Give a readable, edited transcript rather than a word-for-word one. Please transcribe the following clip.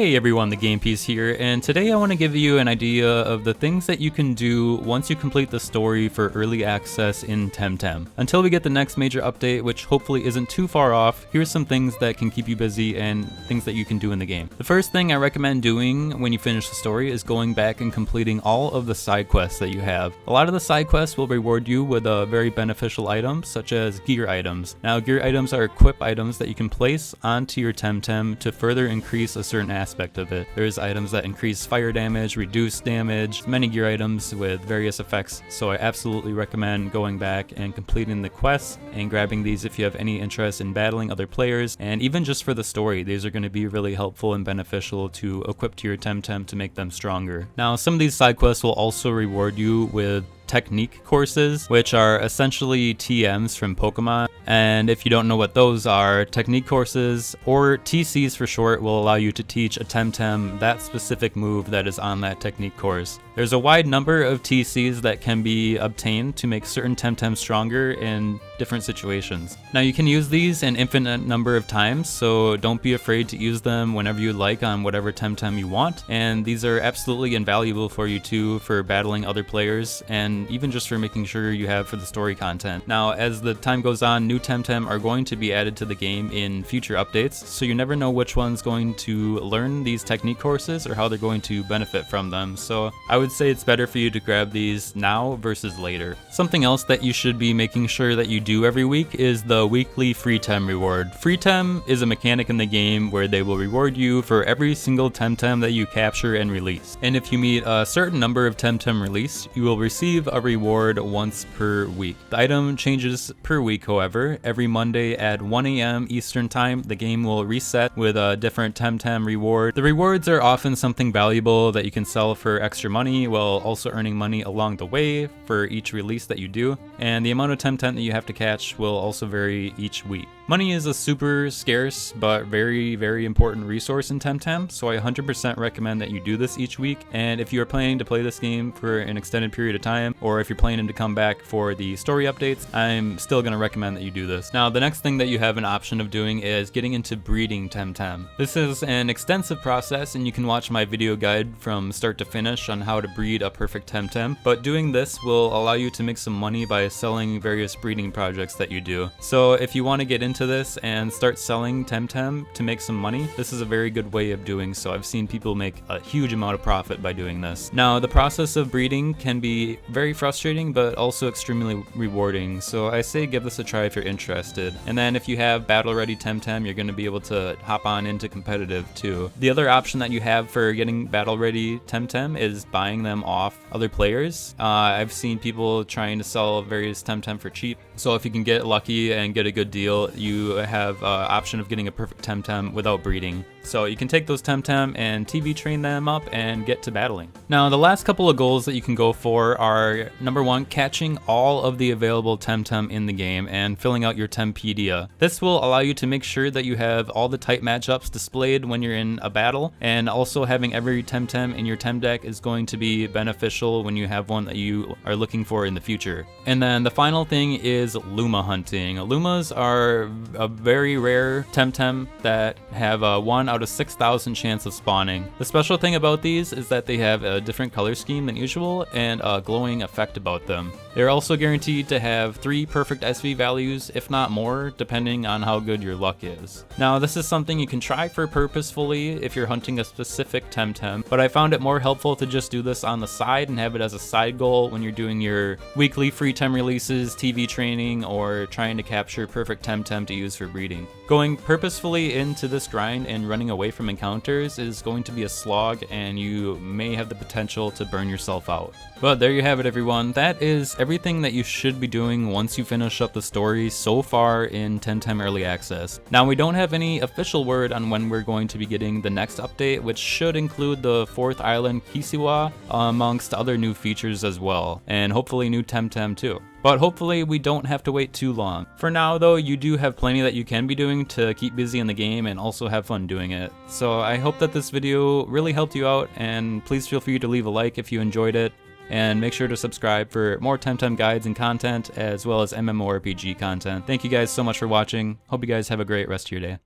Hey everyone, the Game Piece here, and today I want to give you an idea of the things that you can do once you complete the story for early access in Temtem. Until we get the next major update, which hopefully isn't too far off, here's some things that can keep you busy and things that you can do in the game. The first thing I recommend doing when you finish the story is going back and completing all of the side quests that you have. A lot of the side quests will reward you with very beneficial items, such as gear items. Now, gear items are equip items that you can place onto your Temtem to further increase a certain aspect of it. There's items that increase fire damage, reduce damage, many gear items with various effects, so I absolutely recommend going back and completing the quests and grabbing these if you have any interest in battling other players, and even just for the story, these are going to be really helpful and beneficial to equip to your Temtem to make them stronger. Now, some of these side quests will also reward you with technique courses, which are essentially TMs from Pokemon. And if you don't know what those are, technique courses, or TCs for short, will allow you to teach a Temtem that specific move that is on that technique course. There's a wide number of TCs that can be obtained to make certain Temtems stronger in different situations. Now, you can use these an infinite number of times, so don't be afraid to use them whenever you like on whatever Temtem you want, and these are absolutely invaluable for you too for battling other players and even just for making sure you have for the story content. Now, as the time goes on, new Temtem are going to be added to the game in future updates, so you never know which one's going to learn these technique courses or how they're going to benefit from them, so I would say it's better for you to grab these now versus later. Something else that you should be making sure that you do every week is the weekly free Tem reward. Free Tem is a mechanic in the game where they will reward you for every single Temtem that you capture and release. And if you meet a certain number of Temtem released, you will receive a reward once per week. The item changes per week, however. Every Monday at 1 AM Eastern Time, the game will reset with a different Temtem reward. The rewards are often something valuable that you can sell for extra money, while also earning money along the way for each release that you do, and the amount of Temtem that you have to catch will also vary each week. Money is a super scarce but very important resource in Temtem, so I 100% recommend that you do this each week. And if you are planning to play this game for an extended period of time, or if you're planning to come back for the story updates, I'm still going to recommend that you do this. Now, the next thing that you have an option of doing is getting into breeding Temtem. This is an extensive process, and you can watch my video guide from start to finish on how to breed a perfect Temtem, but doing this will allow you to make some money by selling various breeding projects that you do. So if you want to get into this and start selling Temtem to make some money, this is a very good way of doing so. I've seen people make a huge amount of profit by doing this. Now, the process of breeding can be very frustrating but also extremely rewarding, so I say give this a try if you're interested. And then if you have battle ready Temtem, you're going to be able to hop on into competitive too. The other option that you have for getting battle ready Temtem is buying them off other players. I've seen people trying to sell various Temtem for cheap, so if you can get lucky and get a good deal, you have option of getting a perfect Temtem without breeding. So you can take those Temtem and TV train them up and get to battling. Now, the last couple of goals that you can go for are, number one, catching all of the available Temtem in the game and filling out your Tempedia. This will allow you to make sure that you have all the type matchups displayed when you're in a battle, and also having every Temtem in your Tem deck is going to be beneficial when you have one that you are looking for in the future. And then the final thing is Luma hunting. Lumas are a very rare Temtem that have a 1 out of 6,000 chance of spawning. The special thing about these is that they have a different color scheme than usual and a glowing effect about them. They're also guaranteed to have 3 perfect SV values, if not more, depending on how good your luck is. Now, this is something you can try for purposefully if you're hunting a specific Temtem, but I found it more helpful to just do this on the side and have it as a side goal when you're doing your weekly free Tem releases, TV training, or trying to capture perfect Temtem to use for breeding. Going purposefully into this grind and running away from encounters is going to be a slog, and you may have the potential to burn yourself out. But there you have it, everyone. That is everything that you should be doing once you finish up the story so far in Temtem Early Access. Now, we don't have any official word on when we're going to be getting the next update, which should include the 4th island Kisiwa, amongst other new features as well, and hopefully new Temtem too. But hopefully we don't have to wait too long. For now though, you do have plenty that you can be doing to keep busy in the game and also have fun doing it. So I hope that this video really helped you out, and please feel free to leave a like if you enjoyed it. And make sure to subscribe for more Temtem guides and content, as well as MMORPG content. Thank you guys so much for watching. Hope you guys have a great rest of your day.